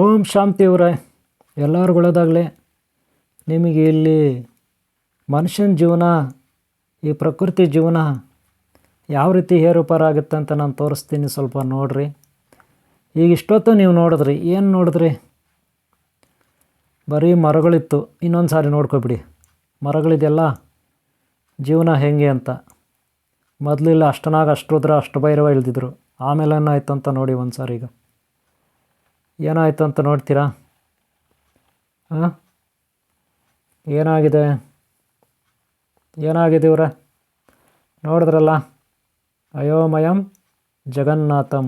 ಓಂ ಶಾಂತಿ ಅವರೇ, ಎಲ್ಲರಿಗೂ ಒಳ್ಳೆಯದಾಗಲಿ. ನಿಮಗೆ ಇಲ್ಲಿ ಮನುಷ್ಯನ ಜೀವನ, ಈ ಪ್ರಕೃತಿ ಜೀವನ ಯಾವ ರೀತಿ ಏರುಪಾರು ಆಗುತ್ತೆ ಅಂತ ನಾನು ತೋರಿಸ್ತೀನಿ. ಸ್ವಲ್ಪ ನೋಡಿರಿ. ಈಗ ಇಷ್ಟೊತ್ತು ನೀವು ನೋಡಿದ್ರಿ, ಏನು ನೋಡಿದ್ರಿ? ಬರೀ ಮರಗಳಿತ್ತು. ಇನ್ನೊಂದು ಸಾರಿ ನೋಡ್ಕೊಬಿಡಿ, ಮರಗಳಿದೆಲ್ಲ ಜೀವನ ಹೇಗೆ ಅಂತ. ಮೊದಲಿಲ್ಲ ಅಷ್ಟನಾಗ ಅಷ್ಟರುದ್ರ ಅಷ್ಟಭೈರವ ಇಳ್ದಿದ್ರು. ಆಮೇಲೆ ಏನಾಯ್ತು ಅಂತ ನೋಡಿ ಒಂದು ಸಾರಿ. ಈಗ ಏನಾಯಿತು ಅಂತ ನೋಡ್ತೀರಾ? ಏನಾಗಿದೆ ಇವರೇ? ನೋಡಿದ್ರಲ್ಲ, ಅಯೋಮಯಂ ಜಗನ್ನಾಥಂ,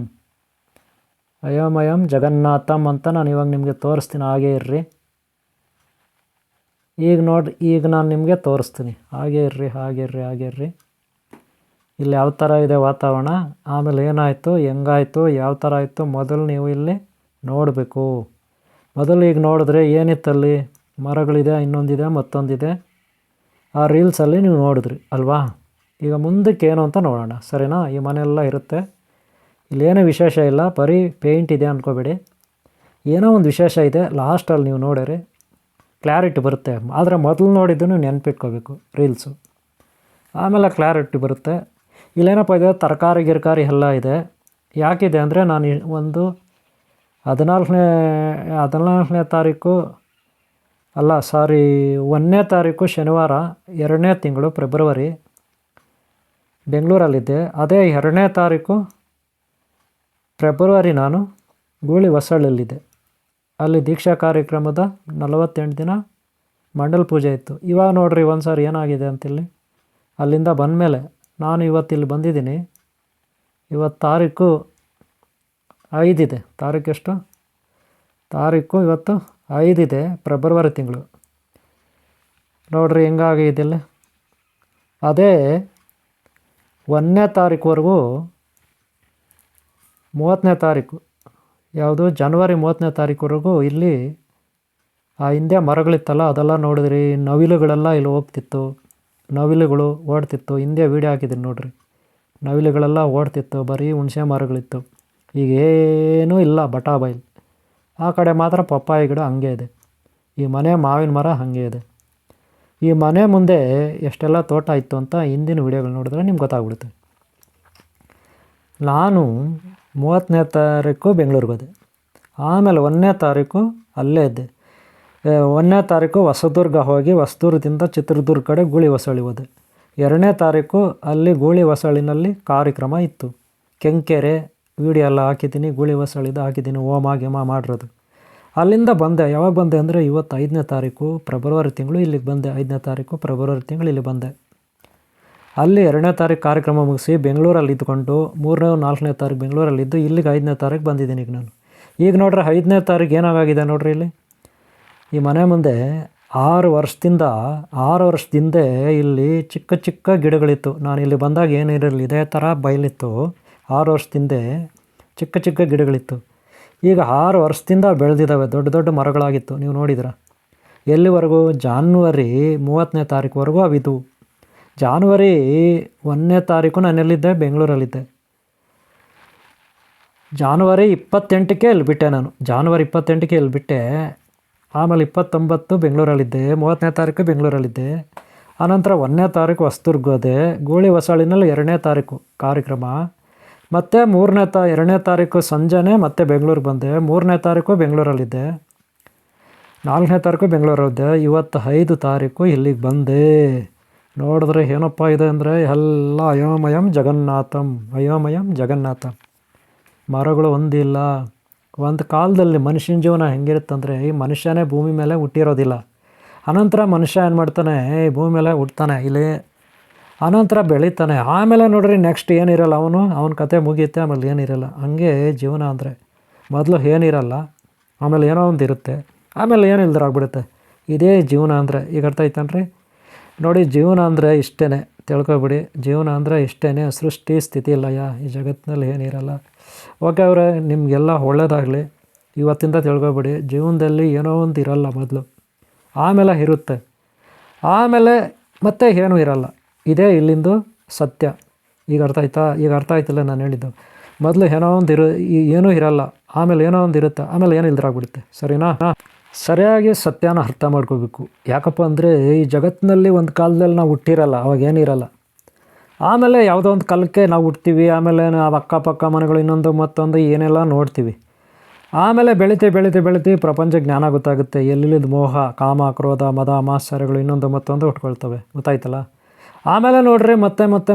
ಅಯೋಮಯಂ ಜಗನ್ನಾಥಂ ಅಂತ ನಾನು ಇವಾಗ ನಿಮಗೆ ತೋರಿಸ್ತೀನಿ. ಹಾಗೇ ಇರ್ರಿ. ಈಗ ನಾನು ನಿಮಗೆ ತೋರಿಸ್ತೀನಿ. ಹಾಗೇ ಇರ್ರಿ. ಇಲ್ಲಿ ಯಾವ ಥರ ಇದೆ ವಾತಾವರಣ, ಆಮೇಲೆ ಏನಾಯಿತು, ಹೆಂಗಾಯಿತು, ಯಾವ ಥರ ಆಯಿತು, ಮೊದಲು ನೀವು ಇಲ್ಲಿ ನೋಡಬೇಕು. ಮೊದಲು ಈಗ ನೋಡಿದ್ರೆ ಏನಿತ್ತಲ್ಲಿ? ಮರಗಳಿದೆ, ಇನ್ನೊಂದಿದೆ, ಮತ್ತೊಂದಿದೆ. ಆ ರೀಲ್ಸಲ್ಲಿ ನೀವು ನೋಡಿದ್ರಿ ಅಲ್ವಾ? ಈಗ ಮುಂದಕ್ಕೆ ಏನು ಅಂತ ನೋಡೋಣ, ಸರಿನಾ? ಈ ಮನೆಯೆಲ್ಲ ಇರುತ್ತೆ. ಇಲ್ಲೇನೂ ವಿಶೇಷ ಇಲ್ಲ, ಬರೀ ಪೇಂಟ್ ಇದೆ ಅಂದ್ಕೋಬೇಡಿ. ಏನೋ ಒಂದು ವಿಶೇಷ ಇದೆ. ಲಾಸ್ಟಲ್ಲಿ ನೀವು ನೋಡಿರಿ ಕ್ಲಾರಿಟಿ ಬರುತ್ತೆ. ಆದರೆ ಮೊದಲು ನೋಡಿದ್ದನ್ನು ನೆನ್ಪಿಟ್ಕೋಬೇಕು, ರೀಲ್ಸು. ಆಮೇಲೆ ಕ್ಲಾರಿಟಿ ಬರುತ್ತೆ. ಇಲ್ಲೇನಪ್ಪ ಇದೆ, ತರಕಾರಿ ಎಲ್ಲ ಇದೆ. ಯಾಕಿದೆ ಅಂದರೆ ನಾನು ಒಂದು 14ನೇ ತಾರೀಕು ಅಲ್ಲ, 1ನೇ ತಾರೀಕು ಶನಿವಾರ 2ನೇ ತಿಂಗಳು ಫೆಬ್ರವರಿ ಬೆಂಗಳೂರಲ್ಲಿದ್ದೆ. ಅದೇ 2ನೇ ತಾರೀಕು ಫೆಬ್ರವರಿ ನಾನು ಗೂಳಿ ಹೊಸಳ್ಳಿಯಲ್ಲಿದ್ದೆ. ಅಲ್ಲಿ ದೀಕ್ಷಾ ಕಾರ್ಯಕ್ರಮದ 48 ದಿನ ಮಂಡಲ ಪೂಜೆ ಇತ್ತು. ಇವಾಗ ನೋಡ್ರಿ ಒಂದು ಸಾರಿ ಏನಾಗಿದೆ ಅಂತಿಲ್ಲಿ. ಅಲ್ಲಿಂದ ಬಂದಮೇಲೆ ನಾನು ಇವತ್ತಿಲ್ಲಿ ಬಂದಿದ್ದೀನಿ. ಇವತ್ತು ತಾರೀಕು 5 ಇದೆ. ತಾರೀಕು ಎಷ್ಟು? ತಾರೀಕು ಇವತ್ತು 5 ಇದೆ, ಫೆಬ್ರವರಿ ತಿಂಗಳು. ನೋಡ್ರಿ ಹೆಂಗಾಗಿದ್ದಿಲ್ಲ. ಅದೇ 1ನೇ ತಾರೀಕುವರೆಗೂ 30ನೇ ತಾರೀಕು, ಯಾವುದು ಜನವರಿ 30ನೇ ತಾರೀಕುವರೆಗೂ ಇಲ್ಲಿ ಆ ಹಿಂದೆ ಮರಗಳಿತ್ತಲ್ಲ ಅದೆಲ್ಲ ನೋಡಿದ್ರಿ. ನವಿಲುಗಳೆಲ್ಲ ಇಲ್ಲಿ ಹೋಗ್ತಿತ್ತು, ನವಿಲುಗಳು ಓಡ್ತಿತ್ತು. ಹಿಂದೆ ವೀಡಿಯೋ ಹಾಕಿದ್ದೀನಿ ನೋಡ್ರಿ. ನವಿಲುಗಳೆಲ್ಲ ಓಡ್ತಿತ್ತು, ಬರೀ ಹುಣಸೆ ಮರಗಳಿತ್ತು. ಈಗ ಏನೂ ಇಲ್ಲ, ಬಟಾಬೈಲ್. ಆ ಕಡೆ ಮಾತ್ರ ಪಪ್ಪಾಯಿ ಗಿಡ ಹಂಗೆ ಇದೆ. ಈ ಮನೆ ಮಾವಿನ ಮರ ಹಾಗೆ ಇದೆ. ಈ ಮನೆ ಮುಂದೆ ಎಷ್ಟೆಲ್ಲ ತೋಟ ಇತ್ತು ಅಂತ ಹಿಂದಿನ ವೀಡಿಯೋಗಳು ನೋಡಿದ್ರೆ ನಿಮ್ಗೆ ಗೊತ್ತಾಗ್ಬಿಡುತ್ತೆ. ನಾನು 30ನೇ ತಾರೀಕು ಬೆಂಗಳೂರಿಗೆ ಹೋದೆ. ಆಮೇಲೆ 1ನೇ ತಾರೀಕು ಅಲ್ಲೇ ಇದ್ದೆ. 1ನೇ ತಾರೀಕು ಹೊಸದುರ್ಗ ಹೋಗಿ ಹೊಸದುರ್ಗದಿಂದ ಚಿತ್ರದುರ್ಗ ಕಡೆ ಗೂಳಿ ಹೊಸಳ್ಳಿ ಹೋದೆ. 2ನೇ ತಾರೀಕು ಅಲ್ಲಿ ಗೂಳಿ ಹೊಸಳ್ಳಿನಲ್ಲಿ ಕಾರ್ಯಕ್ರಮ ಇತ್ತು. ಕೆಂಕೆರೆ ವೀಡಿಯೋ ಎಲ್ಲ ಹಾಕಿದ್ದೀನಿ, ಗೂಳಿ ಹೊಸಳ್ಳಿದು ಹಾಕಿದ್ದೀನಿ, ಹೋಮ ಗೇಮ ಮಾಡಿರೋದು. ಅಲ್ಲಿಂದ ಬಂದೆ. ಯಾವಾಗ ಬಂದೆ ಅಂದರೆ ಇವತ್ತು 5ನೇ ತಾರೀಕು ಫೆಬ್ರವರಿ ತಿಂಗಳು ಇಲ್ಲಿಗೆ ಬಂದೆ. 5ನೇ ತಾರೀಕು ಫೆಬ್ರವರಿ ತಿಂಗಳು ಇಲ್ಲಿ ಬಂದೆ. ಅಲ್ಲಿ 2ನೇ ತಾರೀಕು ಕಾರ್ಯಕ್ರಮ ಮುಗಿಸಿ ಬೆಂಗಳೂರಲ್ಲಿ ಇದ್ಕೊಂಡು 3ನೇ 4ನೇ ತಾರೀಕು ಬೆಂಗಳೂರಲ್ಲಿದ್ದು ಇಲ್ಲಿಗೆ 5ನೇ ತಾರೀಕು ಬಂದಿದ್ದೀನಿ ಈಗ ನಾನು. ಈಗ ನೋಡ್ರಿ 5ನೇ ತಾರೀಕು ಏನಾಗಿದೆ ನೋಡ್ರಿ. ಇಲ್ಲಿ ಈ ಮನೆ ಮುಂದೆ 6 ವರ್ಷದಿಂದ ಇಲ್ಲಿ ಚಿಕ್ಕ ಗಿಡಗಳಿತ್ತು. ನಾನು ಇಲ್ಲಿ ಬಂದಾಗ ಏನಿರಲಿಲ್ಲ, ಇದೇ ಥರ ಬಯಲಿತ್ತು. 6 ವರ್ಷದಿಂದ ಚಿಕ್ಕ ಗಿಡಗಳಿತ್ತು. ಈಗ 6 ವರ್ಷದಿಂದ ಬೆಳೆದಿದ್ದಾವೆ, ದೊಡ್ಡ ಮರಗಳಾಗಿತ್ತು. ನೀವು ನೋಡಿದ್ರ ಎಲ್ಲಿವರೆಗೂ? ಜಾನ್ವರಿ 30ನೇ ತಾರೀಕುವರೆಗೂ ಅವಿದು. ಜಾನ್ವರಿ 1ನೇ ತಾರೀಕು ನಾನು ಎಲ್ಲಿದ್ದೆ? ಬೆಂಗಳೂರಲ್ಲಿದ್ದೆ. ಜಾನ್ವರಿ 28ಕ್ಕೆ ಇಲ್ಲಿ ಬಿಟ್ಟೆ ನಾನು. ಜಾನ್ವರಿ 28ಕ್ಕೆ ಇಲ್ಲಿ ಬಿಟ್ಟೆ. ಆಮೇಲೆ 29 ಬೆಂಗಳೂರಲ್ಲಿದ್ದೆ. 30ನೇ ತಾರೀಕು ಬೆಂಗಳೂರಲ್ಲಿದ್ದೆ. ಆನಂತರ 1ನೇ ತಾರೀಕು ಹೊಸದುರ್ಗ ಹೋದೆ. ಗೂಳಿ ಹೊಸಳ್ಳಿನಲ್ಲಿ 2ನೇ ತಾರೀಕು ಕಾರ್ಯಕ್ರಮ. ಮತ್ತು 2ನೇ ತಾರೀಕು ಸಂಜೆನೇ ಮತ್ತೆ ಬೆಂಗಳೂರಿಗೆ ಬಂದೆ. 3ನೇ ತಾರೀಕು ಬೆಂಗಳೂರಲ್ಲಿದ್ದೆ. 4ನೇ ತಾರೀಕು ಬೆಂಗಳೂರಲ್ಲಿದ್ದೆ. ಇವತ್ತು 5 ತಾರೀಕು ಇಲ್ಲಿಗೆ ಬಂದೆ. ನೋಡಿದ್ರೆ ಏನಪ್ಪ ಇದೆ ಅಂದರೆ ಎಲ್ಲ ಅಯೋಮಯಂ ಜಗನ್ನಾಥಂ. ಮರಗಳು ಒಂದಿಲ್ಲ. ಒಂದು ಕಾಲದಲ್ಲಿ ಮನುಷ್ಯನ ಜೀವನ ಹೆಂಗಿರುತ್ತಂದರೆ, ಈ ಮನುಷ್ಯನೇ ಭೂಮಿ ಮೇಲೆ ಹುಟ್ಟಿರೋದಿಲ್ಲ. ಅನಂತರ ಮನುಷ್ಯ ಏನು ಮಾಡ್ತಾನೆ, ಈ ಭೂಮಿ ಮೇಲೆ ಹುಟ್ತಾನೆ, ಇಲ್ಲಿ ಅನಂತರ ಬೆಳೀತಾನೆ. ಆಮೇಲೆ ನೋಡ್ರಿ ನೆಕ್ಸ್ಟ್ ಏನಿರಲ್ಲ, ಅವನ ಕತೆ ಮುಗಿಯುತ್ತೆ. ಆಮೇಲೆ ಏನಿರಲ್ಲ. ಹಂಗೆ ಜೀವನ ಅಂದರೆ ಮೊದಲು ಏನಿರಲ್ಲ, ಆಮೇಲೆ ಏನೋ ಒಂದು ಇರುತ್ತೆ, ಆಮೇಲೆ ಏನಿಲ್ದಿರಾಗ್ಬಿಡುತ್ತೆ. ಇದೇ ಜೀವನ ಅಂದರೆ. ಈಗ ಅರ್ಥ ಆಯ್ತನ್ರಿ? ನೋಡಿ, ಜೀವನ ಅಂದರೆ ಇಷ್ಟೇ, ತಿಳ್ಕೊಬಿಡಿ. ಜೀವನ ಅಂದರೆ ಇಷ್ಟೇ, ಸೃಷ್ಟಿ ಸ್ಥಿತಿ ಲಯ. ಈ ಜಗತ್ತಿನಲ್ಲಿ ಏನಿರಲ್ಲ. ಓಕೆ ಅವರೇ, ನಿಮಗೆಲ್ಲ ಒಳ್ಳೆಯದಾಗಲಿ. ಇವತ್ತಿಂದ ತಿಳ್ಕೊಬಿಡಿ, ಜೀವನದಲ್ಲಿ ಏನೋ ಒಂದು ಇರಲ್ಲ ಮೊದಲು, ಆಮೇಲೆ ಇರುತ್ತೆ, ಆಮೇಲೆ ಮತ್ತೆ ಏನೂ ಇರಲ್ಲ. ಇದೇ ಇಲ್ಲಿಂದು ಸತ್ಯ. ಈಗ ಅರ್ಥ ಆಯ್ತಾ? ಈಗ ಅರ್ಥ ಆಯ್ತಲ್ಲ ನಾನು ಹೇಳಿದ್ದು. ಮೊದಲು ಏನೋ ಒಂದು ಏನೂ ಇರಲ್ಲ, ಆಮೇಲೆ ಏನೋ ಒಂದು ಇರುತ್ತೆ, ಆಮೇಲೆ ಏನು ಇಲ್ದಿರಾಗ್ಬಿಡುತ್ತೆ. ಸರಿನಾ? ಸರಿಯಾಗಿ ಸತ್ಯನ ಅರ್ಥ ಮಾಡ್ಕೋಬೇಕು. ಯಾಕಪ್ಪ ಅಂದರೆ ಈ ಜಗತ್ತಿನಲ್ಲಿ ಒಂದು ಕಾಲದಲ್ಲಿ ನಾವು ಹುಟ್ಟಿರಲ್ಲ, ಅವಾಗೇನಿರಲ್ಲ. ಆಮೇಲೆ ಯಾವುದೋ ಒಂದು ಕಾಲಕ್ಕೆ ನಾವು ಹುಟ್ತೀವಿ, ಆಮೇಲೆ ನಾವು ಅಕ್ಕಪಕ್ಕ ಮನೆಗಳು ಇನ್ನೊಂದು ಮತ್ತೊಂದು ಏನೆಲ್ಲ ನೋಡ್ತೀವಿ. ಆಮೇಲೆ ಬೆಳಿತೀವಿ ಪ್ರಪಂಚ ಜ್ಞಾನ ಗೊತ್ತಾಗುತ್ತೆ. ಎಲ್ಲಿದ್ದು ಮೋಹ, ಕಾಮ, ಕ್ರೋಧ, ಮದ, ಮಾತ್ಸರ್ಯಗಳು ಇನ್ನೊಂದು ಮತ್ತೊಂದು ಉಟ್ಕೊಳ್ತವೆ. ಗೊತ್ತಾಯ್ತಲ್ಲ? ಆಮೇಲೆ ನೋಡ್ರಿ ಮತ್ತೆ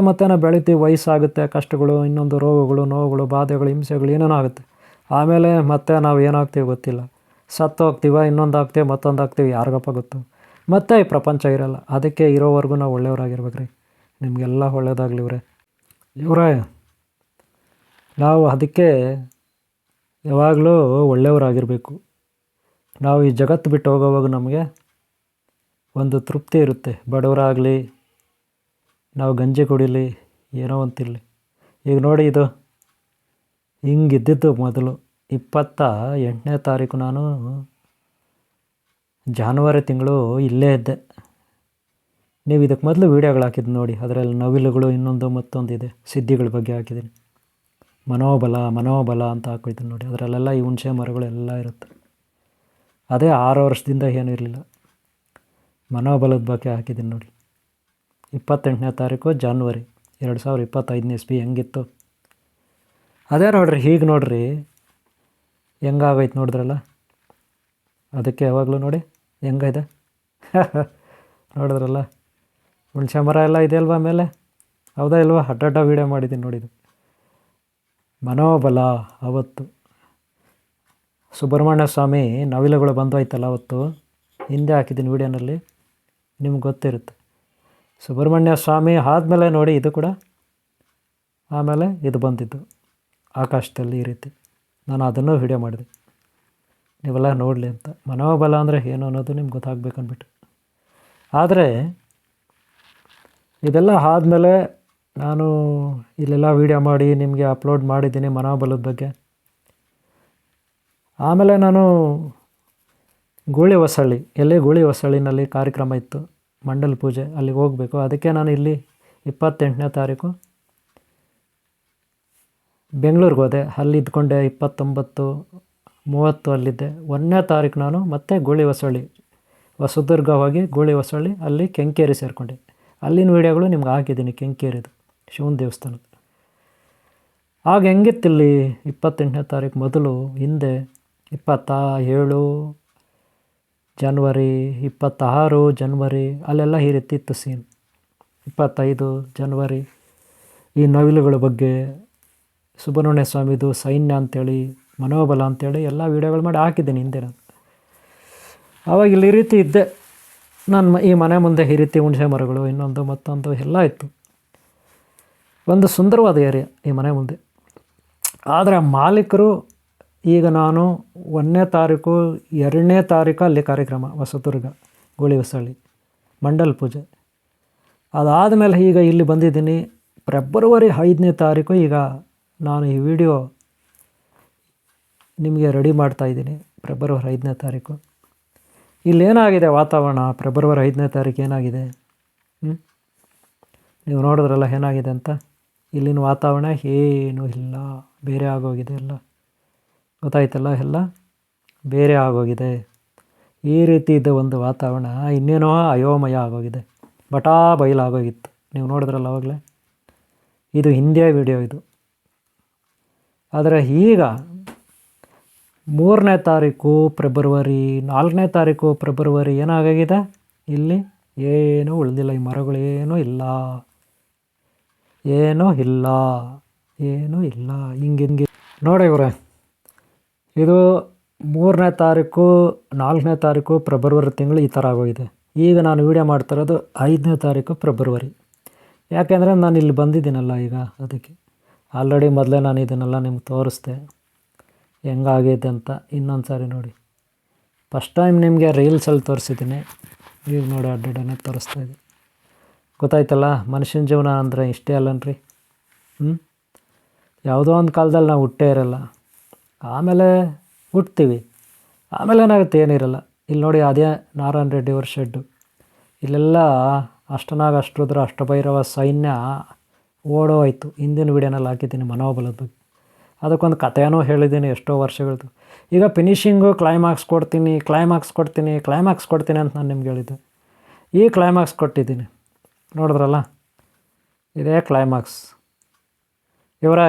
ನಾವು ಬೆಳಿತೀವಿ, ವಯಸ್ಸಾಗುತ್ತೆ, ಕಷ್ಟಗಳು, ಇನ್ನೊಂದು ರೋಗಗಳು, ನೋವುಗಳು, ಬಾಧೆಗಳು, ಹಿಂಸೆಗಳು ಏನೇನೋ ಆಗುತ್ತೆ. ಆಮೇಲೆ ಮತ್ತೆ ನಾವು ಏನಾಗ್ತೀವಿ ಗೊತ್ತಿಲ್ಲ, ಸತ್ತು ಹೋಗ್ತೀವ, ಇನ್ನೊಂದು ಆಗ್ತೀವಿ, ಮತ್ತೊಂದು ಆಗ್ತೀವಿ, ಯಾರಿಗಪ್ಪ ಗೊತ್ತು. ಮತ್ತೆ ಈ ಪ್ರಪಂಚ ಇರಲ್ಲ. ಅದಕ್ಕೆ ಇರೋವರೆಗೂ ನಾವು ಒಳ್ಳೆಯವರಾಗಿರ್ಬೇಕ್ರಿ. ನಿಮಗೆಲ್ಲ ಒಳ್ಳೆಯದಾಗಲಿ ಇವರೇ. ನಾವು ಅದಕ್ಕೆ ಯಾವಾಗಲೂ ಒಳ್ಳೆಯವರಾಗಿರಬೇಕು. ನಾವು ಈ ಜಗತ್ತು ಬಿಟ್ಟು ಹೋಗೋವಾಗ ನಮಗೆ ಒಂದು ತೃಪ್ತಿ ಇರುತ್ತೆ. ಬಡವರಾಗಲಿ, ನಾವು ಗಂಜಿ ಕುಡಿಲಿ, ಏನೋ ಅಂತಿರಲಿ. ಈಗ ನೋಡಿ, ಇದು ಹಿಂಗಿದ್ದಿದ್ದು ಮೊದಲು 28ನೇ ತಾರೀಕು ನಾನು ಜಾನ್ವರಿ ತಿಂಗಳು ಇಲ್ಲೇ ಇದ್ದೆ. ನೀವು ಇದಕ್ಕೆ ಮೊದಲು ವೀಡಿಯೋಗಳು ಹಾಕಿದ್ದು ನೋಡಿ, ಅದರಲ್ಲಿ ನವಿಲುಗಳು ಇನ್ನೊಂದು ಮತ್ತೊಂದು ಇದೆ, ಸಿದ್ಧಿಗಳ ಬಗ್ಗೆ ಹಾಕಿದ್ದೀನಿ. ಮನೋಬಲ ಅಂತ ಹಾಕಿದ್ದೀನಿ ನೋಡಿ. ಅದರಲ್ಲೆಲ್ಲ ಈ ಹುಣಸೆ ಮರಗಳೆಲ್ಲ ಇರುತ್ತೆ. ಅದೇ 6 ವರ್ಷದಿಂದ ಏನೂ ಇರಲಿಲ್ಲ. ಮನೋಬಲದ ಬಗ್ಗೆ ಹಾಕಿದ್ದೀನಿ ನೋಡಿ. 28ನೇ ತಾರೀಕು ಜಾನ್ವರಿ 2025 ಇಸ್ವಿ ಹೆಂಗಿತ್ತು ಅದೇ ನೋಡ್ರಿ. ಹೀಗೆ ನೋಡ್ರಿ ಹೆಂಗಾಗೈತೆ ನೋಡಿದ್ರಲ್ಲ. ಅದಕ್ಕೆ ಯಾವಾಗಲೂ ನೋಡಿ ಹೆಂಗಿದೆ ನೋಡಿದ್ರಲ್ಲ. ಹುಣಸೆ ಮರ ಎಲ್ಲ ಇದೆಯಲ್ವ ಮೇಲೆ, ಹೌದಾ ಇಲ್ವಾ? ಅಡ್ಡ ವೀಡಿಯೋ ಮಾಡಿದ್ದೀನಿ ನೋಡಿದ್ದು. ಮನೋಬಲ ಅವತ್ತು ಸುಬ್ರಹ್ಮಣ್ಯ ಸ್ವಾಮಿ ನವಿಲುಗಳು ಬಂದೋಯ್ತಲ್ಲ ಅವತ್ತು, ಹಿಂದೆ ಹಾಕಿದ್ದೀನಿ ವೀಡಿಯೋನಲ್ಲಿ, ನಿಮ್ಗೆ ಗೊತ್ತಿರುತ್ತೆ. ಸುಬ್ರಹ್ಮಣ್ಯ ಸ್ವಾಮಿ ಆದಮೇಲೆ ನೋಡಿ ಇದು ಕೂಡ, ಆಮೇಲೆ ಇದು ಬಂದಿದ್ದು ಆಕಾಶದಲ್ಲಿ ಈ ರೀತಿ. ನಾನು ಅದನ್ನು ವೀಡಿಯೋ ಮಾಡಿದೆ, ನೀವೆಲ್ಲ ನೋಡಲಿ ಅಂತ. ಮನೋಬಲ ಅಂದರೆ ಏನು ಅನ್ನೋದು ನಿಮ್ಗೆ ಗೊತ್ತಾಗಬೇಕನ್ಬಿಟ್ಟು. ಆದರೆ ಇದೆಲ್ಲ ಆದಮೇಲೆ ನಾನು ಇಲ್ಲೆಲ್ಲ ವೀಡಿಯೋ ಮಾಡಿ ನಿಮಗೆ ಅಪ್ಲೋಡ್ ಮಾಡಿದ್ದೀನಿ ಮನೋಬಲದ ಬಗ್ಗೆ. ಆಮೇಲೆ ನಾನು ಗೂಳಿ ಹೊಸಳ್ಳಿನಲ್ಲಿ ಕಾರ್ಯಕ್ರಮ ಇತ್ತು, ಮಂಡಲ ಪೂಜೆ, ಅಲ್ಲಿಗೆ ಹೋಗಬೇಕು. ಅದಕ್ಕೆ ನಾನು ಇಲ್ಲಿ 28ನೇ ತಾರೀಕು ಬೆಂಗಳೂರಿಗೆ ಹೋದೆ. ಅಲ್ಲಿ ಇದ್ಕೊಂಡೆ 29, 30 ಅಲ್ಲಿದ್ದೆ. 1ನೇ ತಾರೀಕು ನಾನು ಮತ್ತೆ ಗೂಳಿ ಹೊಸಳ್ಳಿ, ಹೊಸದುರ್ಗ ಹೋಗಿ ಗೂಳಿ ಹೊಸಳ್ಳಿ, ಅಲ್ಲಿ ಕೆಂಕೇರಿ ಸೇರಿಕೊಂಡೆ. ಅಲ್ಲಿನ ವೀಡಿಯೋಗಳು ನಿಮ್ಗೆ ಹಾಕಿದ್ದೀನಿ. ಕೆಂಕೇರಿದು ಶಿವನ ದೇವಸ್ಥಾನದ. ಆಗ ಹೆಂಗಿತ್ತಿಲ್ಲಿ 28ನೇ ತಾರೀಕು ಮೊದಲು, ಹಿಂದೆ 27 ಜನವರಿ, 26 ಜನವರಿ ಅಲ್ಲೆಲ್ಲ ಈ ರೀತಿ ಇತ್ತು ಸೀನ್. 25 ಜನವರಿ ಈ ನವಿಲುಗಳ ಬಗ್ಗೆ, ಸುಬ್ರಹ್ಮಣ್ಯ ಸ್ವಾಮಿದು ಸೈನ್ಯ ಅಂಥೇಳಿ, ಮನೋಬಲ ಅಂಥೇಳಿ ಎಲ್ಲ ವೀಡಿಯೋಗಳು ಮಾಡಿ ಹಾಕಿದ್ದೀನಿ ಹಿಂದೆ ನಾನು. ಆವಾಗ ಇಲ್ಲಿ ಈ ರೀತಿ ಇದ್ದೆ ನಾನು. ಈ ಮನೆ ಮುಂದೆ ಈ ರೀತಿ ಹುಣಸೆ ಮರಗಳು ಇನ್ನೊಂದು ಮತ್ತೊಂದು ಎಲ್ಲ ಇತ್ತು. ಒಂದು ಸುಂದರವಾದ ಏರಿಯಾ ಈ ಮನೆ ಮುಂದೆ. ಆದರೆ ಮಾಲೀಕರು, ಈಗ ನಾನು 1ನೇ ತಾರೀಕು 2ನೇ ತಾರೀಕು ಅಲ್ಲಿ ಕಾರ್ಯಕ್ರಮ ಹೊಸದುರ್ಗ ಗೂಳಿ ಹೊಸಳ್ಳಿ ಮಂಡಲ ಪೂಜೆ. ಅದಾದಮೇಲೆ ಈಗ ಇಲ್ಲಿ ಬಂದಿದ್ದೀನಿ ಫೆಬ್ರವರಿ 5ನೇ ತಾರೀಕು. ಈಗ ನಾನು ಈ ವಿಡಿಯೋ ನಿಮಗೆ ರೆಡಿ ಮಾಡ್ತಾಯಿದ್ದೀನಿ. ಫೆಬ್ರವರಿ 5ನೇ ತಾರೀಕು ಇಲ್ಲೇನಾಗಿದೆ ವಾತಾವರಣ, ಫೆಬ್ರವರಿ 5ನೇ ತಾರೀಕು ಏನಾಗಿದೆ ನೀವು ನೋಡಿದ್ರಲ್ಲ ಏನಾಗಿದೆ ಅಂತ. ಇಲ್ಲಿನ ವಾತಾವರಣ ಏನೂ ಇಲ್ಲ, ಬೇರೆ ಆಗೋಗಿದೆ ಎಲ್ಲ. ಗೊತ್ತಾಯ್ತಲ್ಲ, ಎಲ್ಲ ಬೇರೆ ಆಗೋಗಿದೆ. ಈ ರೀತಿ ಇದ್ದ ಒಂದು ವಾತಾವರಣ ಇನ್ನೇನೋ ಅಯೋಮಯ ಆಗೋಗಿದೆ, ಬಟಾ ಬಯಲಾಗೋಗಿತ್ತು. ನೀವು ನೋಡಿದ್ರಲ್ಲ ಆವಾಗಲೇ. ಇದು ಹಿಂದಿಯ ವಿಡಿಯೋ ಇದು. ಆದರೆ ಈಗ 3ನೇ ತಾರೀಕು ಫೆಬ್ರವರಿ, 4ನೇ ತಾರೀಕು ಫೆಬ್ರವರಿ ಏನಾಗಿದೆ, ಇಲ್ಲಿ ಏನೂ ಉಳಿದಿಲ್ಲ. ಈ ಮರಗಳು ಏನೂ ಇಲ್ಲ, ಹಿಂಗೆ ನೋಡಿ ಇವರೇ. ಇದು 3ನೇ ತಾರೀಕು 4ನೇ ತಾರೀಕು ಫೆಬ್ರವರಿ ತಿಂಗಳು ಈ ಥರ ಆಗೋಗಿದೆ. ಈಗ ನಾನು ವೀಡಿಯೋ ಮಾಡ್ತಿರೋದು 5ನೇ ತಾರೀಕು ಫೆಬ್ರವರಿ. ಯಾಕೆಂದರೆ ನಾನು ಇಲ್ಲಿ ಬಂದಿದ್ದೀನಲ್ಲ ಈಗ, ಅದಕ್ಕೆ. ಆಲ್ರೆಡಿ ಮೊದಲೇ ನಾನು ಇದನ್ನೆಲ್ಲ ನಿಮ್ಗೆ ತೋರಿಸ್ದೆ ಹೆಂಗಾಗಿದೆ ಅಂತ. ಇನ್ನೊಂದು ಸಾರಿ ನೋಡಿ. ಫಸ್ಟ್ ಟೈಮ್ ನಿಮಗೆ ರೀಲ್ಸಲ್ಲಿ ತೋರಿಸಿದ್ದೀನಿ, ಈಗ ನೋಡಿ ಅಡ್ಡನೆ ತೋರಿಸ್ತಾಯಿದ್ದೆ. ಗೊತ್ತಾಯ್ತಲ್ಲ, ಮನುಷ್ಯನ ಜೀವನ ಅಂದರೆ ಇಷ್ಟೇ ಅಲ್ಲನ್ರಿ. ಯಾವುದೋ ಒಂದು ಕಾಲದಲ್ಲಿ ನಾವು ಹುಟ್ಟೇ ಇರಲ್ಲ, ಆಮೇಲೆ ಹುಟ್ತೀವಿ, ಆಮೇಲೆ ಏನಾಗುತ್ತೆ, ಏನಿರಲ್ಲ. ಇಲ್ಲಿ ನೋಡಿ, ಅದೇ ನಾರಾಯಣ ರೆಡ್ಡಿ ಅವ್ರ ಶೆಡ್ಡು. ಇಲ್ಲೆಲ್ಲ ಅಷ್ಟನಾಗ ಅಷ್ಟರುದ್ರ ಅಷ್ಟಭೈರವ ಸೈನ್ಯ ಓಡೋಯ್ತು. ಹಿಂದಿನ ವೀಡಿಯೋನಲ್ಲಿ ಹಾಕಿದ್ದೀನಿ ಮನೋಬಲದ ಬಗ್ಗೆ. ಅದಕ್ಕೊಂದು ಕಥೆನೂ ಹೇಳಿದ್ದೀನಿ ಎಷ್ಟೋ ವರ್ಷಗಳದ್ದು. ಈಗ ಫಿನಿಷಿಂಗು ಕ್ಲೈಮ್ಯಾಕ್ಸ್ ಕೊಡ್ತೀನಿ ಅಂತ ನಾನು ನಿಮ್ಗೆ ಹೇಳಿದ್ದೆ. ಈ ಕ್ಲೈಮ್ಯಾಕ್ಸ್ ಕೊಟ್ಟಿದ್ದೀನಿ, ನೋಡಿದ್ರಲ್ಲ, ಇದೇ ಕ್ಲೈಮ್ಯಾಕ್ಸ್. ಇವರೇ,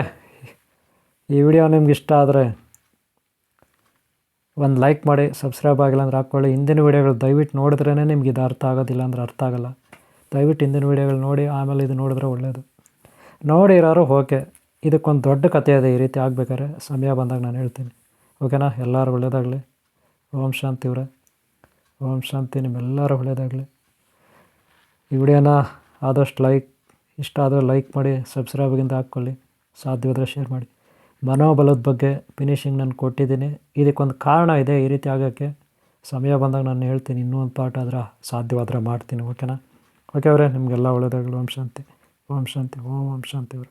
ಈ ವಿಡಿಯೋ ನಿಮ್ಗೆ ಇಷ್ಟ ಆದರೆ ಒಂದು ಲೈಕ್ ಮಾಡಿ, ಸಬ್ಸ್ಕ್ರೈಬ್ ಆಗಿಲ್ಲ ಅಂದ್ರೆ ಹಾಕ್ಕೊಳ್ಳಿ. ಹಿಂದಿನ ವೀಡಿಯೋಗಳು ದಯವಿಟ್ಟು ನೋಡಿದ್ರೇ ನಿಮ್ಗೆ ಇದು ಅರ್ಥ ಆಗೋದಿಲ್ಲ ಅಂದ್ರೆ ಅರ್ಥ ಆಗೋಲ್ಲ. ದಯವಿಟ್ಟು ಹಿಂದಿನ ವೀಡಿಯೋಗಳು ನೋಡಿ, ಆಮೇಲೆ ಇದು ನೋಡಿದ್ರೆ ಒಳ್ಳೆಯದು. ನೋಡಿರೋರು ಓಕೆ, ಇದಕ್ಕೊಂದು ದೊಡ್ಡ ಕಥೆ ಇದೆ, ಈ ರೀತಿ ಆಗ್ಬೇಕಾದ್ರೆ ಸಮಯ ಬಂದಾಗ ನಾನು ಹೇಳ್ತೀನಿ. ಓಕೆನಾ? ಎಲ್ಲರೂ ಒಳ್ಳೆಯದಾಗಲಿ. ಓಂ ಶಾಂತಿ ಇವರೇ, ಓಂ ಶಾಂತಿ. ನಿಮ್ಮೆಲ್ಲರೂ ಒಳ್ಳೆಯದಾಗಲಿ. ಈ ವಿಡಿಯೋನ ಆದಷ್ಟು ಇಷ್ಟ ಆದರೆ ಲೈಕ್ ಮಾಡಿ, ಸಬ್ಸ್ಕ್ರೈಬಿಗಿಂದ ಹಾಕ್ಕೊಳ್ಳಿ, ಸಾಧ್ಯವಾದರೆ ಶೇರ್ ಮಾಡಿ. ಮನೋಬಲದ ಬಗ್ಗೆ ಫಿನಿಷಿಂಗ್ ನಾನು ಕೊಟ್ಟಿದ್ದೀನಿ. ಇದಕ್ಕೊಂದು ಕಾರಣ ಇದೆ ಈ ರೀತಿ ಆಗೋಕ್ಕೆ. ಸಮಯ ಬಂದಾಗ ನಾನು ಹೇಳ್ತೀನಿ, ಇನ್ನೂ ಒಂದು ಪಾರ್ಟ್ ಆದರೆ ಸಾಧ್ಯವಾದರೆ ಮಾಡ್ತೀನಿ. ಓಕೆನಾ? ಓಕೆ ಅವರೇ, ನಿಮಗೆಲ್ಲ ಒಳ್ಳೆಯದಾಗಲಿ. ಓಂ ಶಾಂತಿ, ಓಂ ಶಾಂತಿ, ಓಂ ಶಾಂತಿ ಅವರೇ.